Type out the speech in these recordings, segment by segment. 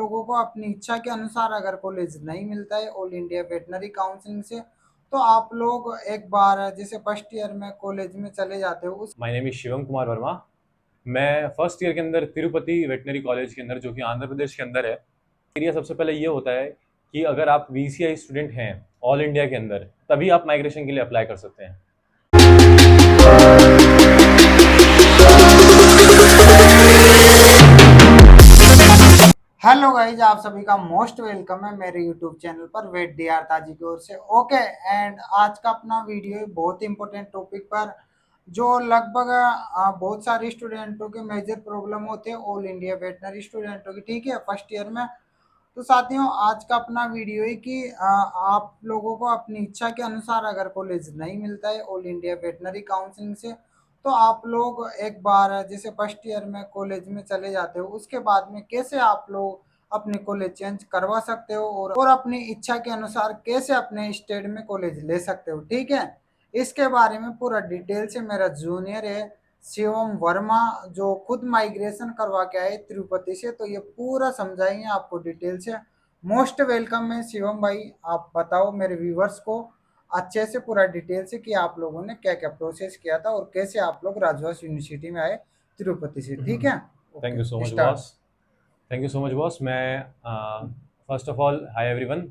लोगों को अपनी इच्छा के अनुसार अगर कॉलेज नहीं मिलता है ऑल इंडिया वेटनरी काउंसिलिंग से, तो आप लोग एक बार जैसे फर्स्ट ईयर में कॉलेज में चले जाते हो उस my name is Shivam Kumar Verma. मैं फर्स्ट ईयर के अंदर तिरुपति वेटनरी कॉलेज के अंदर, जो कि आंध्र प्रदेश के अंदर है। एरिया सबसे पहले ये होता है कि अगर आप वीसीआई स्टूडेंट हैं ऑल इंडिया के अंदर, तभी आप माइग्रेशन के लिए अप्लाई कर सकते हैं। हेलो गाइज, आप सभी का मोस्ट वेलकम है मेरे यूट्यूब चैनल पर वेट डी आर ताजी की ओर से। ओके, एंड आज का अपना वीडियो बहुत इंपॉर्टेंट टॉपिक पर जो लगभग बहुत सारे स्टूडेंटों के मेजर प्रॉब्लम होते हैं ऑल इंडिया वेटनरी स्टूडेंटों की, ठीक है, फर्स्ट ईयर में। तो साथियों, आज का अपना वीडियो है कि आप लोगों को अपनी इच्छा के अनुसार अगर कॉलेज नहीं मिलता है ऑल इंडिया वेटनरी काउंसिलिंग से, तो आप लोग एक बार जैसे फर्स्ट ईयर में कॉलेज में चले जाते हो उसके बाद में कैसे आप लोग अपने कॉलेज चेंज करवा सकते हो और अपनी इच्छा के अनुसार कैसे अपने स्टेट में कॉलेज ले सकते हो, ठीक है। इसके बारे में पूरा डिटेल से मेरा जूनियर है शिवम वर्मा, जो खुद माइग्रेशन करवा के आए तिरुपति से, तो ये पूरा समझाएंगे आपको डिटेल से। मोस्ट वेलकम है शिवम भाई, आप बताओ मेरे व्यूवर्स को अच्छे से पूरा डिटेल से कि आप लोगों ने क्या क्या प्रोसेस किया था और कैसे आप लोग राजवास यूनिवर्सिटी में आए तिरुपति से, ठीक है। Thank you so okay, much start. Boss. Thank you so much boss. मैं first of all, hi everyone,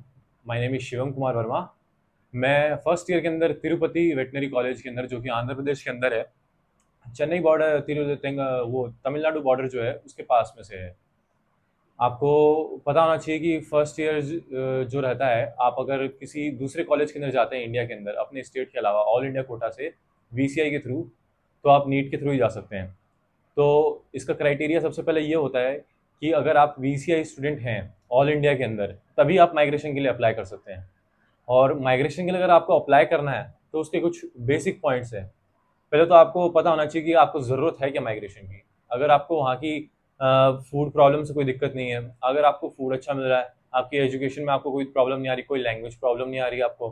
my name is Shivam Kumar Verma. मैं फर्स्ट ईयर के अंदर तिरुपति वेटनरी कॉलेज के अंदर, जो कि आंध्र प्रदेश के अंदर है, चेन्नई बॉर्डर, वो तमिलनाडु बॉर्डर जो है उसके पास में से है। आपको पता होना चाहिए कि फर्स्ट ईयर जो रहता है, आप अगर किसी दूसरे कॉलेज के अंदर जाते हैं इंडिया के अंदर अपने स्टेट के अलावा ऑल इंडिया कोटा से वीसीआई के थ्रू, तो आप नीट के थ्रू ही जा सकते हैं। तो इसका क्राइटेरिया सबसे पहले ये होता है कि अगर आप वीसीआई स्टूडेंट हैं ऑल इंडिया के अंदर, तभी आप माइग्रेशन के लिए अप्लाई कर सकते हैं। और माइग्रेशन के लिए अगर आपको अप्लाई करना है तो उसके कुछ बेसिक पॉइंट्स हैं। पहले तो आपको पता होना चाहिए कि आपको ज़रूरत है क्या माइग्रेशन की। अगर आपको वहाँ की फूड प्रॉब्लम से कोई दिक्कत नहीं है, अगर आपको फूड अच्छा मिल रहा है, आपकी एजुकेशन में आपको कोई प्रॉब्लम नहीं आ रही, कोई लैंग्वेज प्रॉब्लम नहीं आ रही आपको,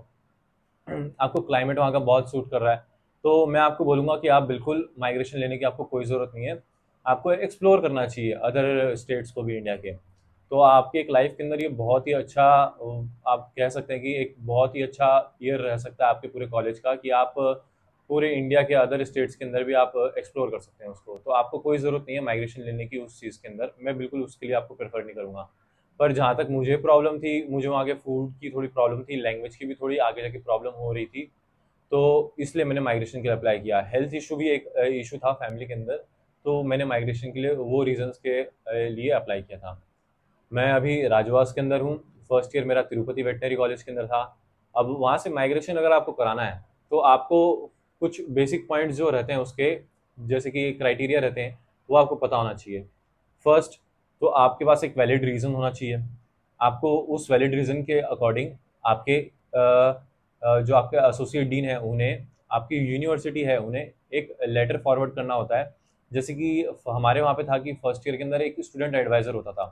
आपको क्लाइमेट वहाँ का बहुत सूट कर रहा है, तो मैं आपको बोलूँगा कि आप बिल्कुल माइग्रेशन लेने की आपको कोई ज़रूरत नहीं है। आपको एक्सप्लोर करना चाहिए अदर स्टेट्स को भी इंडिया के। तो आपकी एक लाइफ के अंदर ये बहुत ही अच्छा, आप कह सकते हैं कि एक बहुत ही अच्छा ईयर रह सकता है आपके पूरे कॉलेज का, कि आप पूरे इंडिया के अदर स्टेट्स के अंदर भी आप एक्सप्लोर कर सकते हैं उसको। तो आपको कोई ज़रूरत नहीं है माइग्रेशन लेने की उस चीज़ के अंदर, मैं बिल्कुल उसके लिए आपको प्रेफर नहीं करूँगा। पर जहाँ तक मुझे प्रॉब्लम थी, मुझे वहाँ के फूड की थोड़ी प्रॉब्लम थी, लैंग्वेज की भी थोड़ी आगे जाके प्रॉब्लम हो रही थी, तो इसलिए मैंने माइग्रेशन के लिए अप्लाई किया। हेल्थ इशू भी एक इशू था फैमिली के अंदर, तो मैंने माइग्रेशन के लिए वो रीजंस के लिए अप्लाई किया था। मैं अभी राजवास के अंदर हूँ। फर्स्ट ईयर मेरा तिरुपति वेटनरी कॉलेज के अंदर था। अब वहाँ से माइग्रेशन अगर आपको कराना है, तो आपको कुछ बेसिक पॉइंट्स जो रहते हैं उसके, जैसे कि क्राइटेरिया रहते हैं, वो आपको पता होना चाहिए। फर्स्ट, तो आपके पास एक वैलिड रीज़न होना चाहिए। आपको उस वैलिड रीज़न के अकॉर्डिंग आपके जो आपके एसोसिएट डीन है उन्हें, आपकी यूनिवर्सिटी है उन्हें एक लेटर फॉरवर्ड करना होता है। जैसे कि हमारे वहाँ पे था कि फर्स्ट ईयर के अंदर एक स्टूडेंट एडवाइज़र होता था।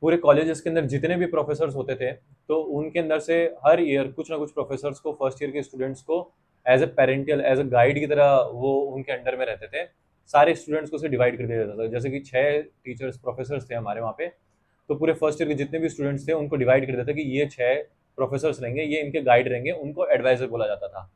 पूरे कॉलेजेस के अंदर जितने भी प्रोफेसर्स होते थे, तो उनके अंदर से हर ईयर कुछ ना कुछ प्रोफेसर्स को फर्स्ट ईयर के स्टूडेंट्स को as a parental, as a guide की तरह वो उनके अंडर में रहते थे। सारे स्टूडेंट्स को से डिवाइड कर दिया जाता था। जैसे कि 6 टीचर्स प्रोफेसर्स थे हमारे वहाँ पे, तो पूरे फर्स्ट ईयर के जितने भी स्टूडेंट्स थे उनको डिवाइड कर दिया था कि ये 6 प्रोफेसर्स रहेंगे, ये इनके गाइड रहेंगे, उनको एडवाइजर बोला जाता था।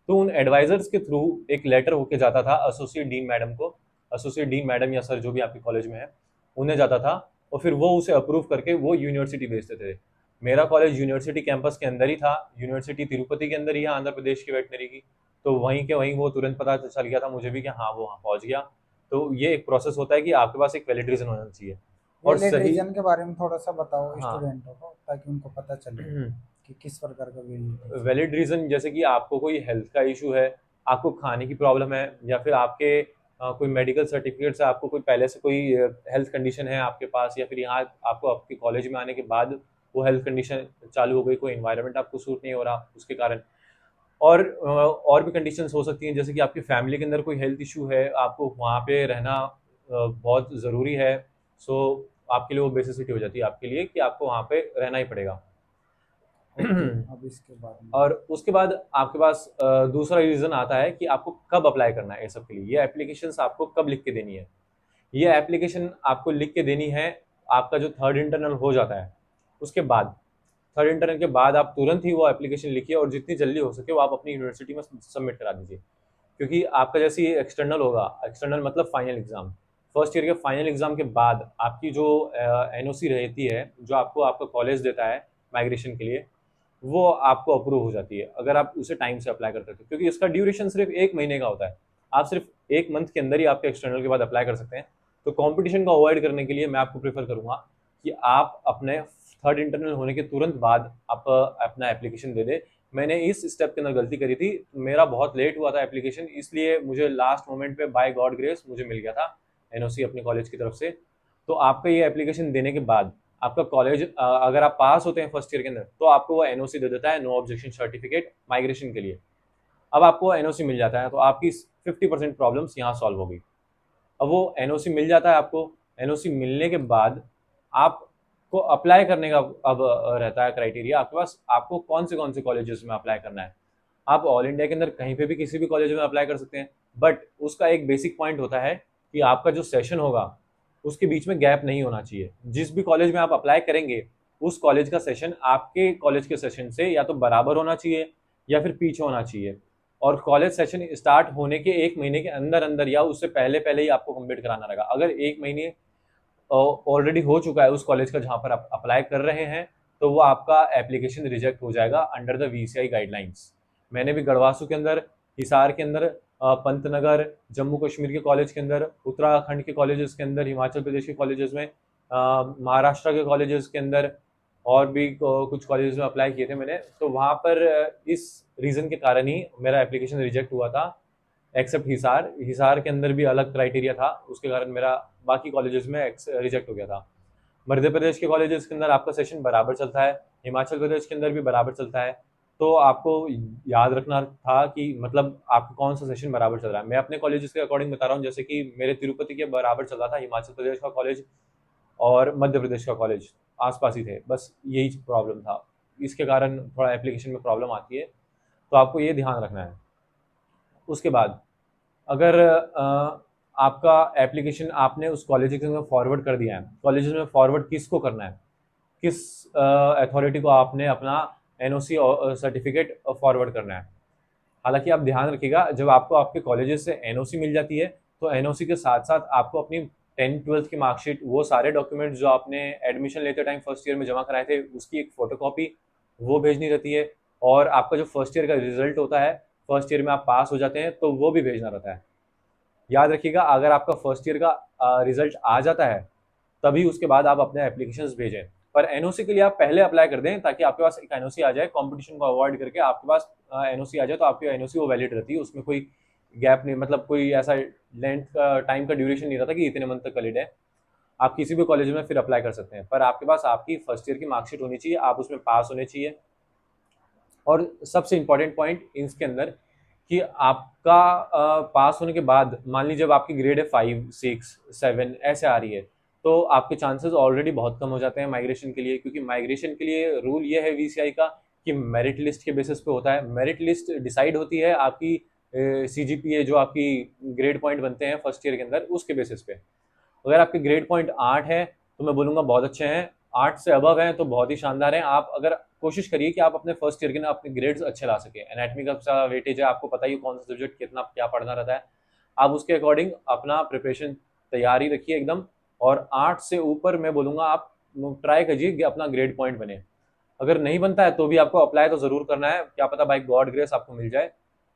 तो उन एडवाइजर्स के थ्रू एक लेटर होके जाता था एसोसिएट डीन मैडम को। एसोसिएट डीन मैडम या सर जो भी आपके कॉलेज में है, उन्हें जाता था, और फिर वो उसे अप्रूव करके वो यूनिवर्सिटी भेजते थे। मेरा कॉलेज यूनिवर्सिटी कैंपस के अंदर ही था, यूनिवर्सिटी तिरुपति के अंदर ही है, आंध्र प्रदेश की वेटनरी की। तो वहीं के वहीं वो तुरंत पता चल गया था मुझे भी कि हाँ, वो वहाँ पहुँच गया। तो ये एक प्रोसेस होता है कि आपके पास एक वैलिड रीजन होना चाहिए और वैलिड सही। रीजन के बारे में थोड़ा सा बताओ हाँ। स्टूडेंटों को ताकि उनको पता चले कि किस प्रकार का वैलिड रीजन। वैलिड रीज़न, जैसे कि आपको कोई हेल्थ का इशू है, आपको खाने की प्रॉब्लम है, या फिर आपके कोई मेडिकल सर्टिफिकेट से आपको कोई पहले से कोई हेल्थ कंडीशन है आपके पास, या फिर यहाँ आपको आपके कॉलेज में आने के बाद वो हेल्थ कंडीशन चालू हो गई, कोई इन्वायरमेंट आपको सूट नहीं हो रहा उसके कारण। और भी कंडीशंस हो सकती हैं, जैसे कि आपकी फैमिली के अंदर कोई हेल्थ इशू है, आपको वहाँ पे रहना बहुत ज़रूरी है। सो आपके लिए वो बेसिसिटी हो जाती है आपके लिए कि आपको वहाँ पे रहना ही पड़ेगा। ओके, अब इसके बाद में और उसके बाद आपके पास दूसरा रीज़न आता है कि आपको कब अप्लाई करना है ये सब के लिए। ये एप्लीकेशंस आपको कब लिख के देनी है। ये एप्लीकेशन आपको लिख के देनी है आपका जो थर्ड इंटरनल हो जाता है, उसके बाद थर्ड इंटरनल के बाद आप तुरंत ही वो एप्लीकेशन लिखिए और जितनी जल्दी हो सके वो आप अपनी यूनिवर्सिटी में सबमिट करा दीजिए। क्योंकि आपका जैसे ये एक्सटर्नल होगा, एक्सटर्नल मतलब फाइनल एग्जाम, फर्स्ट ईयर के फाइनल एग्जाम के बाद आपकी जो एनओसी रहती है, जो आपको आपका कॉलेज देता है माइग्रेशन के लिए, वो आपको अप्रूव हो जाती है अगर आप उसे टाइम से अप्लाई करते हो, क्योंकि इसका ड्यूरेशन सिर्फ 1 महीने का होता है। आप सिर्फ 1 मंथ के अंदर ही आपके एक्सटर्नल के बाद अप्लाई कर सकते हैं। तो कंपटीशन को अवॉइड करने के लिए मैं आपको प्रेफर करूंगा कि आप अपने थर्ड इंटरनल होने के तुरंत बाद आप अपना एप्लीकेशन दे दे। मैंने इस स्टेप के अंदर गलती करी थी, मेरा बहुत लेट हुआ था एप्लीकेशन, इसलिए मुझे लास्ट मोमेंट पे बाय गॉड ग्रेस मुझे मिल गया था एनओसी अपने कॉलेज की तरफ से। तो आपका ये एप्लीकेशन देने के बाद आपका कॉलेज अगर आप पास होते हैं फर्स्ट ईयर के अंदर, तो आपको वो एनओसी दे देता है, नो ऑब्जेक्शन सर्टिफिकेट माइग्रेशन के लिए। अब आपको एनओसी मिल जाता है तो आपकी 50% प्रॉब्लम्स यहाँ सॉल्व हो गई। अब वो एनओसी मिल जाता है आपको, एनओसी मिलने के बाद आपको अप्लाई करने का अब रहता है क्राइटेरिया आपके पास, आपको कौन से कॉलेजेस में अप्लाई करना है। आप ऑल इंडिया के अंदर कहीं पे भी किसी भी कॉलेज में अप्लाई कर सकते हैं, बट उसका एक बेसिक पॉइंट होता है कि आपका जो सेशन होगा उसके बीच में गैप नहीं होना चाहिए। जिस भी कॉलेज में आप अप्लाई करेंगे उस कॉलेज का सेशन आपके कॉलेज के सेशन से या तो बराबर होना चाहिए या फिर पीछे होना चाहिए। और कॉलेज सेशन स्टार्ट होने के 1 महीने के अंदर अंदर या उससे पहले पहले ही आपको कंप्लीट कराना रहेगा। अगर 1 महीने ऑलरेडी हो चुका है उस कॉलेज का जहाँ पर आप अप्लाई कर रहे हैं, तो वो आपका एप्लीकेशन रिजेक्ट हो जाएगा अंडर द वीसीआई गाइडलाइंस। मैंने भी गढ़वासू के अंदर, हिसार के अंदर, पंतनगर, जम्मू कश्मीर के कॉलेज के अंदर, उत्तराखंड के कॉलेजेस के अंदर, हिमाचल प्रदेश के कॉलेजेस में, महाराष्ट्र के कॉलेजेस के अंदर और भी कुछ कॉलेजेस में अप्लाई किए थे मैंने। तो वहाँ पर इस रीज़न के कारण ही मेरा एप्लीकेशन रिजेक्ट हुआ था, एक्सेप्ट हिसार। हिसार के अंदर भी अलग क्राइटेरिया था, उसके कारण मेरा बाकी कॉलेजेस में रिजेक्ट हो गया था। मध्य प्रदेश के कॉलेजेस के अंदर आपका सेशन बराबर चलता है, हिमाचल प्रदेश के अंदर भी बराबर चलता है। तो आपको याद रखना था कि मतलब आपका कौन सा सेशन बराबर चल रहा है। मैं अपने कॉलेजेस के अकॉर्डिंग बता रहा हूँ, जैसे कि मेरे तिरुपति के बराबर चल रहा था, हिमाचल प्रदेश का कॉलेज और मध्य प्रदेश का कॉलेज आसपास ही थे, बस यही प्रॉब्लम था। इसके कारण थोड़ा एप्लीकेशन में प्रॉब्लम आती है, तो आपको ये ध्यान रखना है। उसके बाद अगर आपका एप्लीकेशन आपने उस कॉलेज में फॉरवर्ड कर दिया है, कॉलेज में फॉरवर्ड किसको करना है, किस अथॉरिटी को आपने अपना एनओसी सर्टिफिकेट फॉरवर्ड करना है। हालांकि आप ध्यान रखिएगा, जब आपको आपके कॉलेजेस से एनओसी मिल जाती है तो एनओसी के साथ साथ आपको अपनी 10th-12th की मार्कशीट, वो सारे डॉक्यूमेंट्स जो आपने एडमिशन लेते टाइम फर्स्ट ईयर में जमा कराए थे उसकी एक फोटोकॉपी वो भेजनी रहती है। और आपका जो फर्स्ट ईयर का रिजल्ट होता है, फर्स्ट ईयर में आप पास हो जाते हैं तो वो भी भेजना रहता है। याद रखिएगा, अगर आपका फर्स्ट ईयर का रिजल्ट आ जाता है तभी उसके बाद आप अपने एप्लीकेशंस भेजें। पर एनओसी के लिए आप पहले अप्लाई कर दें ताकि आपके पास एक एनओसी आ जाए, कंपटीशन को अवॉइड करके आपके पास एनओसी आ जाए तो आपकी एनओसी वो वैलिड रहती है, उसमें कोई गैप नहीं, मतलब कोई ऐसा लेंथ का टाइम का ड्यूरेशन नहीं रहता कि इतने मंथ तक वैलिड है। आप किसी भी कॉलेज में फिर अप्लाई कर सकते हैं, पर आपके पास आपकी फर्स्ट ईयर की मार्कशीट होनी चाहिए, आप उसमें पास होने चाहिए। और सबसे इम्पॉर्टेंट पॉइंट इसके अंदर कि आपका पास होने के बाद मान लीजिए जब आपकी ग्रेड है 5, 6, 7 ऐसे आ रही है, तो आपके चांसेस ऑलरेडी बहुत कम हो जाते हैं माइग्रेशन के लिए। क्योंकि माइग्रेशन के लिए रूल ये है वीसीआई का कि मेरिट लिस्ट के बेसिस पे होता है। मेरिट लिस्ट डिसाइड होती है आपकी सीजीपीए, जो आपकी ग्रेड पॉइंट बनते हैं फर्स्ट ईयर के अंदर, उसके बेसिस पे। अगर आपके ग्रेड पॉइंट 8 है तो मैं बोलूँगा बहुत अच्छे हैं, 8 से अबव हैं तो बहुत ही शानदार हैं। आप अगर कोशिश करिए कि आप अपने फर्स्ट ईयर के ना अपने ग्रेड्स अच्छे ला सके। एनाटमी का वेटेज है, आपको पता ही कौन सा सब्जेक्ट कितना क्या पढ़ना रहता है, आप उसके अकॉर्डिंग अपना प्रिपरेशन तैयारी रखिए एकदम। और 8 से ऊपर मैं बोलूँगा आप ट्राई कीजिए कि अपना ग्रेड पॉइंट बने। अगर नहीं बनता है तो भी आपको अप्लाई तो ज़रूर करना है, क्या पता बाई गॉड ग्रेस आपको मिल जाए।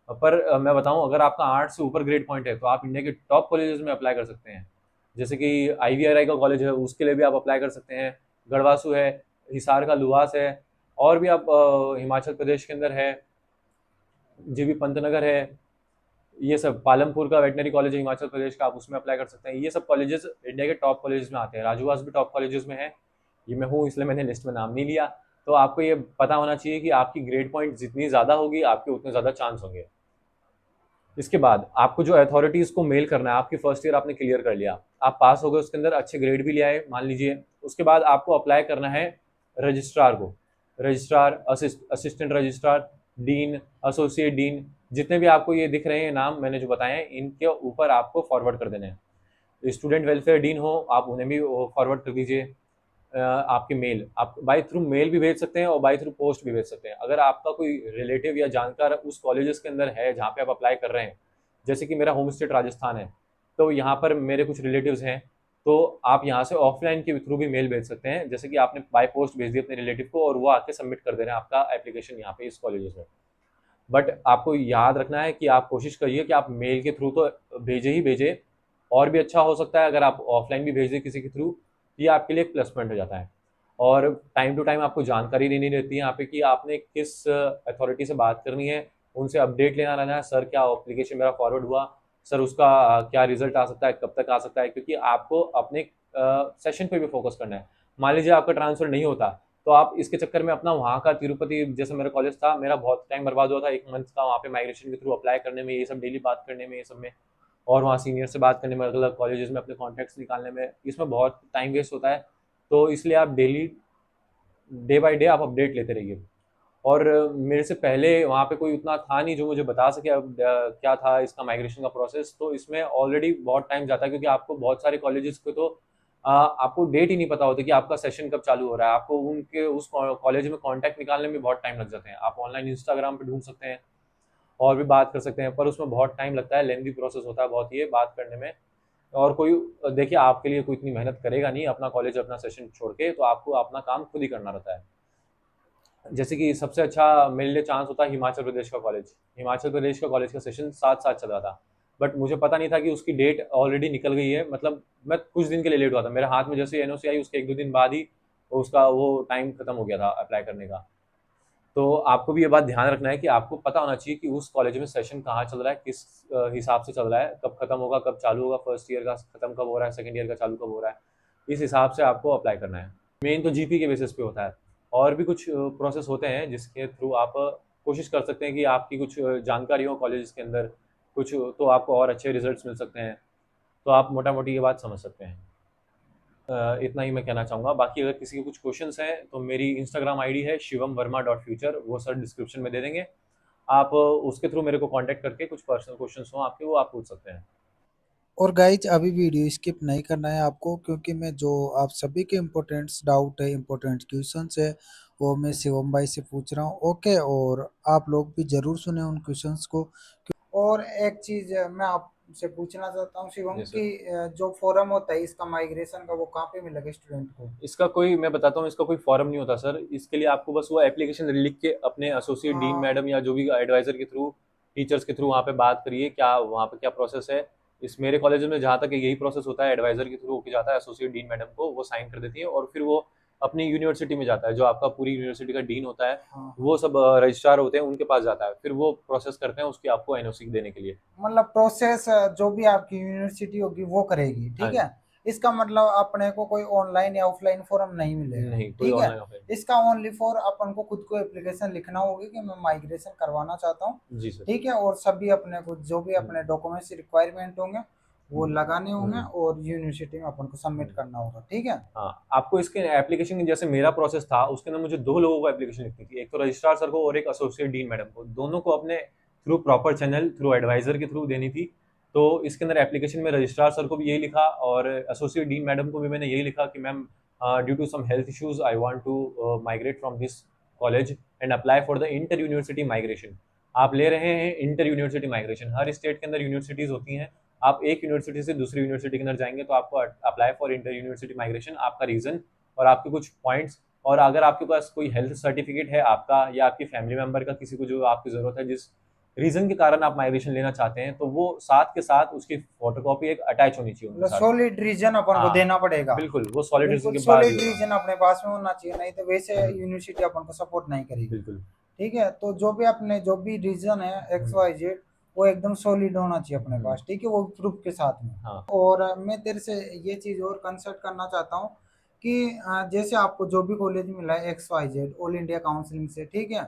पर मैं बताऊं, अगर आपका 8 से ऊपर ग्रेड पॉइंट है तो आप इंडिया के टॉप कॉलेजेस में अप्लाई कर सकते हैं। जैसे कि आईवीआरआई का कॉलेज है, उसके लिए भी आप अप्लाई कर सकते हैं। गढ़वासू है, हिसार का लुहास है, और भी आप हिमाचल प्रदेश के अंदर है जीबी पंतनगर है, ये सब पालमपुर का वेटनरी कॉलेज है हिमाचल प्रदेश का, आप उसमें अप्लाई कर सकते हैं। ये सब कॉलेजेस इंडिया के टॉप कॉलेजेस में आते हैं। राजूवास भी टॉप कॉलेजेस में है, ये मैं हूँ इसलिए मैंने लिस्ट में नाम नहीं लिया। तो आपको ये पता होना चाहिए कि आपकी ग्रेड पॉइंट जितनी ज़्यादा होगी आपके उतने ज़्यादा चांस होंगे। इसके बाद आपको जो अथॉरिटीज़ को मेल करना है, आपकी फर्स्ट ईयर आपने क्लियर कर लिया, आप पास हो गए, उसके अंदर अच्छे ग्रेड भी ले आए मान लीजिए। उसके बाद आपको अप्लाई करना है रजिस्ट्रार को, registrar, assistant registrar, dean, associate dean, जितने भी आपको ये दिख रहे हैं नाम मैंने जो बताए हैं, इनके ऊपर आपको फॉरवर्ड कर देने हैं। स्टूडेंट वेलफेयर डीन हो, आप उन्हें भी फॉरवर्ड कर दीजिए। आपके मेल, आप बाय थ्रू मेल भी भेज सकते हैं और बाय थ्रू पोस्ट भी भेज सकते हैं। अगर आपका कोई रिलेटिव या जानकार उस कॉलेजेस के अंदर है जहाँ पे आप अप्लाई कर रहे हैं, जैसे कि मेरा होम स्टेट राजस्थान है, तो यहाँ पर मेरे कुछ रिलेटिव्स हैं, तो आप यहाँ से ऑफलाइन के थ्रू भी मेल भेज सकते हैं। जैसे कि आपने बाय पोस्ट भेज दी अपने रिलेटिव को और वो आके सबमिट कर दे रहे हैं आपका एप्लीकेशन यहाँ पे इस कॉलेजेस में। बट आपको याद रखना है कि आप कोशिश करिए कि आप मेल के थ्रू तो भेजे ही भेजे, और भी अच्छा हो सकता है अगर आप ऑफलाइन भी भेज दें किसी के थ्रू, ये आपके लिए एक प्लस पॉइंट हो जाता है। और टाइम टू टाइम आपको जानकारी देनी रहती है यहाँ पे कि आपने किस अथॉरिटी से बात करनी है, उनसे अपडेट लेना रहना है, सर क्या एप्लीकेशन मेरा फॉरवर्ड हुआ, सर उसका क्या रिजल्ट आ सकता है, कब तक आ सकता है, क्योंकि आपको अपने सेशन पे भी फोकस करना है। मान लीजिए आपका ट्रांसफर नहीं होता, तो आप इसके चक्कर में अपना वहाँ का तिरुपति जैसे मेरा कॉलेज था, मेरा बहुत टाइम बर्बाद हुआ था, 1 मंथ का वहाँ पे माइग्रेशन के थ्रू अप्लाई करने में, ये सब डेली बात करने में, ये सब में, और वहाँ सीनियर से बात करने में, अलग अलग कॉलेजेस में अपने कॉन्टैक्ट्स निकालने में, इसमें बहुत टाइम वेस्ट होता है। तो इसलिए आप डेली डे बाय डे आप अपडेट लेते रहिए। और मेरे से पहले वहाँ पे कोई उतना था नहीं जो मुझे बता सके अब क्या था इसका माइग्रेशन का प्रोसेस, तो इसमें ऑलरेडी बहुत टाइम जाता है, क्योंकि आपको बहुत सारे कॉलेजेस को तो आपको डेट ही नहीं पता होता कि आपका सेशन कब चालू हो रहा है। आपको उनके उस कॉलेज में कांटेक्ट निकालने में बहुत टाइम लग जाते हैं। आप ऑनलाइन इंस्टाग्राम पे ढूंढ सकते हैं और भी बात कर सकते हैं, पर उसमें बहुत टाइम लगता है, लेंथी प्रोसेस होता है बहुत ये बात करने में। और कोई देखिए आपके लिए कोई इतनी मेहनत करेगा नहीं अपना कॉलेज अपना सेशन छोड़ के, तो आपको अपना काम खुद ही करना रहता है। जैसे कि सबसे अच्छा मेरे लिए चांस होता है हिमाचल प्रदेश का कॉलेज। हिमाचल प्रदेश का कॉलेज का सेशन साथ साथ चल रहा था, बट मुझे पता नहीं था कि उसकी डेट ऑलरेडी निकल गई है। मतलब मैं कुछ दिन के लिए लेट हुआ था, मेरे हाथ में जैसे एनओसी आई उसके 1-2 दिन बाद ही उसका वो टाइम खत्म हो गया था अप्लाई करने का। तो आपको भी ये बात ध्यान रखना है कि आपको पता होना चाहिए कि उस कॉलेज में सेशन कहाँ चल रहा है, किस हिसाब से चल रहा है, कब खत्म होगा, कब चालू होगा, फर्स्ट ईयर का खत्म कब हो रहा है, सेकंड ईयर का चालू कब हो रहा है, इस हिसाब से आपको अप्लाई करना है। मेन तो जीपी के बेसिस पे होता है। और भी कुछ प्रोसेस होते हैं जिसके थ्रू आप कोशिश कर सकते हैं कि आपकी कुछ जानकारी हो कॉलेज के अंदर कुछ, तो आपको और अच्छे रिजल्ट्स मिल सकते हैं। तो आप मोटा मोटी ये बात समझ सकते हैं। इतना ही मैं कहना चाहूँगा। बाकी अगर किसी के कुछ क्वेश्चंस हैं तो मेरी इंस्टाग्राम आईडी है shivam.verma.future, वो सर डिस्क्रिप्शन में दे देंगे। आप उसके थ्रू मेरे को कांटेक्ट करके कुछ पर्सनल क्वेश्चंस हो आपके, वो आप पूछ सकते हैं। और गाइज अभी वीडियो स्किप नहीं करना है आपको, क्योंकि मैं जो आप सभी के इम्पोर्टेंट्स डाउट है, इम्पोर्टेंट क्वेश्चंस है, वो मैं शिवम भाई से पूछ रहा हूँ। ओके, और आप लोग भी जरूर सुने उन क्वेश्चंस को। और एक चीज मैं आपसे पूछना चाहता हूँ शिवम जी सर। की, जो फोरम होता है इसका माइग्रेशन का, वो कहाँ पे मिलेगा स्टूडेंट को? इसका कोई मैं बताता हूँ, इसका कोई फॉर्म नहीं होता सर। इसके लिए आपको बस वो एप्लीकेशन लिख के अपने एसोसिएट डीन हाँ, मैडम या जो भी एडवाइजर के थ्रू, टीचर्स के थ्रू वहाँ पे बात करिए क्या वहाँ पे क्या प्रोसेस है। इस मेरे कॉलेज में जहाँ तक यही प्रोसेस होता है, एडवाइजर के थ्रू होके जाता है एसोसिएट डीन मैडम को, वो साइन कर देती है और फिर वो अपनी यूनिवर्सिटी में जाता है, जो आपका पूरी यूनिवर्सिटी का डीन होता है, हाँ, हाँ। वो सब रजिस्ट्रार होते हैं, उनके पास जाता है, फिर वो प्रोसेस करते हैं उसकी आपको एनओसी देने के लिए। मतलब प्रोसेस जो भी आपकी यूनिवर्सिटी होगी वो करेगी, हाँ ठीक है। जी। इसका मतलब अपने को कोई ऑनलाइन या ऑफलाइन फॉर्म नहीं मिलेगा, नहीं, कोई ठीक है। Online offline. इसका ओनली फॉर अपन को खुद को एप्लीकेशन लिखना होगी कि मैं माइग्रेशन करवाना चाहता हूँ, जी सर। ठीक है। और सभी अपने को जो भी हम्म, अपने डॉक्यूमेंट्स रिक्वायरमेंट होंगे वो लगाने होंगे हम्म, और यूनिवर्सिटी में अपन को सबमिट हम्म। करना होगा, ठीक है। हाँ, आपको इसके एप्लीकेशन जैसे मेरा प्रोसेस था, उसके अंदर मुझे 2 लोगों को एप्लीकेशन लिखनी थी, एक तो रजिस्ट्रार सर को और एक एसोसिएट डीन मैडम को, दोनों को अपने through proper channel through adviser के थ्रू देनी थी। तो इसके अंदर एप्लीकेशन में रजिस्ट्रार सर को भी यही लिखा और एसोसिएट डीन मैडम को भी मैंने यही लिखा कि ma'am, due to some health issues I want to migrate from this college and apply for the inter university migration. आप ले रहे हैं इंटर यूनिवर्सिटी माइग्रेशन, हर स्टेट के अंदर यूनिवर्सिटीज होती हैं, आप एक यूनिवर्सिटी से दूसरी यूनिवर्सिटी के अंदर जाएंगे तो आपको apply for inter university migration, आपका रीजन और आपके कुछ पॉइंट्स, और अगर आपके पास कोई हेल्थ सर्टिफिकेट है आपका या आपकी फैमिली मेंबर का किसी को जो आपकी जरूरत है, जिस रीजन के कारण आप माइग्रेशन लेना चाहते हैं, तो वो साथ के साथ उसकी फोटोकॉपी एक अटैच होनी चाहिए उनके मतलब साथ। सॉलिड रीजन अपन को हाँ, देना पड़ेगा। बिल्कुल, वो सॉलिड रीजन बिल्कुल के बाद ही सॉलिड होगा। रीजन अपने पास में होना चाहिए, नहीं तो वैसे हम्म, यूनिवर्सिटी अपन को सपोर्ट नहीं करेगी, बिल्कुल। ठीक है। तो जो भी अपने जो भी रीजन है एक्स हम्म, वाई जेड, वो एकदम सॉलिड होना चाहिए अपने हम्म, पास, ठीक है, वो प्रूफ के साथ में। हाँ, और मैं तेरे से ये चीज और कंसल्ट करना चाहता हूँ कि जैसे आपको जो भी कॉलेज मिला है X Y Z all India counselling से, ठीक है,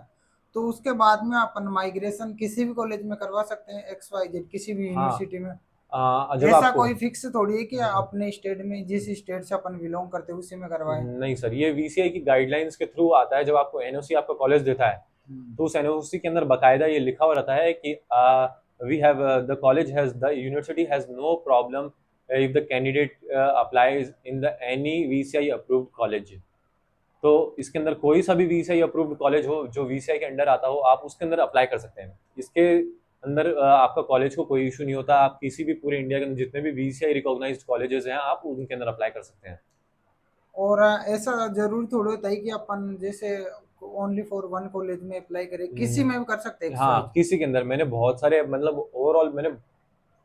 तो उसके बाद में अपन माइग्रेशन किसी भी कॉलेज में करवा सकते हैं, एक्स वाई जेड किसी भी हाँ। यूनिवर्सिटी में। जब ऐसा आपको कोई फिक्स थोड़ी है कि हम्म, अपने स्टेट में जिस स्टेट से अपन बिलोंग करते हैं उसी में करवाएं। नहीं सर, ये वीसीआई की गाइडलाइंस के थ्रू आता है। जब आपको एनओसी आपका कॉलेज देता है, हम्म। तो उस एनओसी के अंदर बकायदा ये लिखा हुआ रहता है कि we have the college has the university has no problem if the candidate applies in the any VCI approved college। तो इसके अंदर कोई सा भी VCI अप्रूव्ड कॉलेज हो जो VCI के अंडर आता हो, आप उसके अंदर अप्लाई कर सकते हैं। इसके अंदर आपका कॉलेज को कोई इशू नहीं होता। आप किसी भी पूरे इंडिया के अंदर जितने भी VCI रिकॉग्नाइज्ड कॉलेजेस हैं, आप उनके अंदर अप्लाई कर सकते हैं। और ऐसा जरूर थोड़ी होता है कि अपन जैसे ओनली फॉर वन कॉलेज में अप्लाई करें, किसी में भी कर सकते हैं हाँ, एक्स किसी के अंदर मैंने बहुत सारे, मतलब ओवरऑल मैंने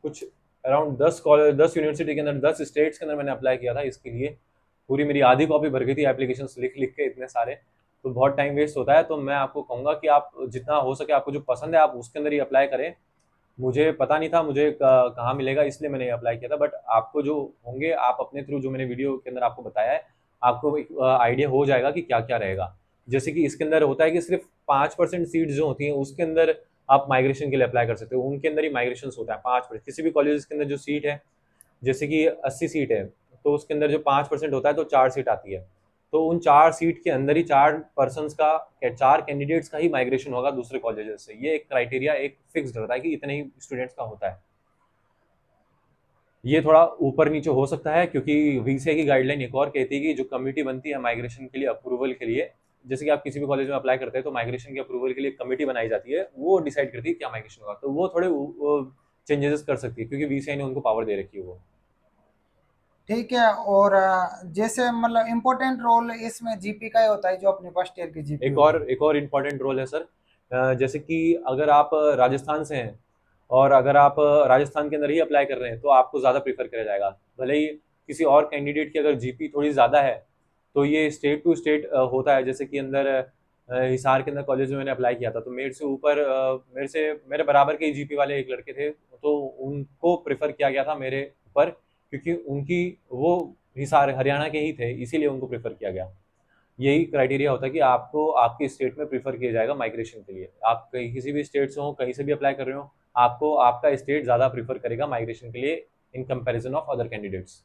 कुछ अराउंड 10 कॉलेज, 10 यूनिवर्सिटी के अंदर, 10 स्टेट्स के अंदर मैंने अप्लाई किया था इसके लिए। पूरी मेरी आधी कॉपी भर गई थी एप्लीकेशंस लिख लिख के, इतने सारे, तो बहुत टाइम वेस्ट होता है। तो मैं आपको कहूँगा कि आप जितना हो सके, आपको जो पसंद है आप उसके अंदर ही अप्लाई करें। मुझे पता नहीं था मुझे कहाँ मिलेगा, इसलिए मैंने अप्लाई किया था। बट आपको जो होंगे, आप अपने थ्रू, जो मैंने वीडियो के अंदर आपको बताया है, आपको एक आइडिया हो जाएगा कि क्या क्या रहेगा। जैसे कि इसके अंदर होता है कि सिर्फ 5% सीट्स जो होती हैं उसके अंदर आप माइग्रेशन के लिए अप्लाई कर सकते हो। उनके अंदर ही माइग्रेशन होता है 5%। किसी भी कॉलेज के अंदर जो सीट है, जैसे कि 80 सीट है, तो उसके अंदर जो 5% होता है तो 4 सीट आती है। तो उन 4 सीट के अंदर ही 4 पर्सन्स का, 4 कैंडिडेट्स का ही माइग्रेशन होगा दूसरे कॉलेजेस से। ये एक क्राइटेरिया एक फिक्स्ड रहता है कि इतने ही स्टूडेंट्स का होता है। ये थोड़ा ऊपर नीचे हो सकता है, क्योंकि वीसीआई की गाइडलाइन एक और कहती है कि जो कमेटी बनती है माइग्रेशन के लिए अप्रूवल के लिए, जैसे कि आप किसी भी कॉलेज में अप्लाई करते हैं तो माइग्रेशन के अप्रूवल के लिए कमेटी बनाई जाती है, वो डिसाइड करती है क्या माइग्रेशन होगा। तो वो थोड़े चेंजेस कर सकती है, क्योंकि वीसीआई ने उनको पावर दे रखी है वो। ठीक है। और जैसे मतलब इम्पोर्टेंट रोल इसमें जीपी का ही होता है, जो अपने फर्स्ट ईयर की जीपी होती है। एक और इम्पॉर्टेंट रोल है सर। जैसे कि अगर आप राजस्थान से हैं और अगर आप राजस्थान के अंदर ही अप्लाई कर रहे हैं, तो आपको ज़्यादा प्रीफर किया जाएगा। भले ही किसी और कैंडिडेट की अगर जीपी थोड़ी ज़्यादा है, तो ये स्टेट टू स्टेट होता है। जैसे कि अंदर हिसार के अंदर कॉलेज में मैंने अप्लाई किया था, तो मेरे से ऊपर मेरे बराबर के जीपी वाले एक लड़के थे, तो उनको प्रेफर किया गया था मेरे ऊपर, क्योंकि उनकी वो हिसार हरियाणा के ही थे, इसीलिए उनको प्रेफर किया गया। यही क्राइटेरिया होता है कि आपको आपकी स्टेट में प्रीफर किया जाएगा माइग्रेशन के लिए। आप कहीं किसी भी स्टेट से हो, कहीं से भी अप्लाई कर रहे हो, आपको आपका स्टेट ज़्यादा प्रीफर करेगा माइग्रेशन के लिए in comparison of other candidates.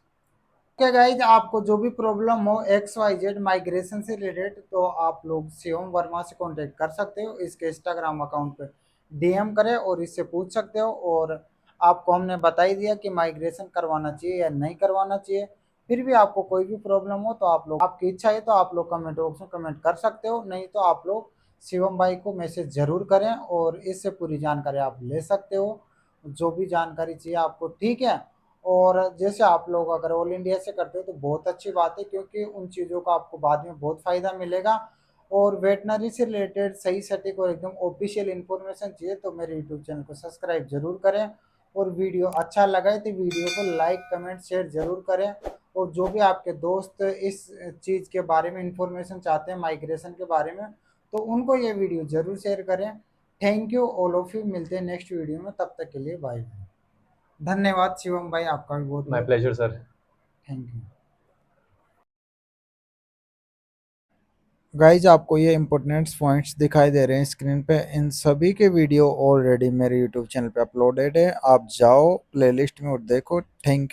क्या गाइज, आपको जो भी प्रॉब्लम हो XYZ माइग्रेशन से रिलेटेड, तो आप लोग शिवम वर्मा से कांटेक्ट कर सकते हो। इसके इंस्टाग्राम अकाउंट पे डीएम करें और इससे पूछ सकते हो। और आपको हमने बता ही दिया कि माइग्रेशन करवाना चाहिए या नहीं करवाना चाहिए। फिर भी आपको कोई भी प्रॉब्लम हो तो आप लोग, आपकी इच्छा है तो आप लोग कमेंट बॉक्स में कमेंट कर सकते हो, नहीं तो आप लोग शिवम भाई को मैसेज जरूर करें और इससे पूरी जानकारी आप ले सकते हो, जो भी जानकारी चाहिए आपको। ठीक है। और जैसे आप लोग अगर ऑल इंडिया से करते हो तो बहुत अच्छी बात है, क्योंकि उन चीज़ों का आपको बाद में बहुत फ़ायदा मिलेगा। और वेटनरी से रिलेटेड सही सटीक और एकदम ऑफिशियल इन्फॉर्मेशन चाहिए तो मेरे यूट्यूब चैनल को सब्सक्राइब जरूर करें। और वीडियो अच्छा लगा है तो वीडियो को लाइक कमेंट शेयर जरूर करें। और जो भी आपके दोस्त इस चीज़ के बारे में इंफॉर्मेशन चाहते हैं, माइग्रेशन के बारे में, तो उनको ये वीडियो जरूर शेयर करें। Thank you all of you, मिलते हैं नेक्स्ट वीडियो में, तब तक के लिए बाय। धन्यवाद शिवम भाई, आपका भी बहुत माय बहुत pleasure sir. Thank you. Guys, आपको ये इंपॉर्टेंट पॉइंट्स दिखाई दे रहे हैं स्क्रीन पे, इन सभी के वीडियो ऑलरेडी मेरे यूट्यूब चैनल पे अपलोडेड है। आप जाओ प्लेलिस्ट में और देखो। Thank you.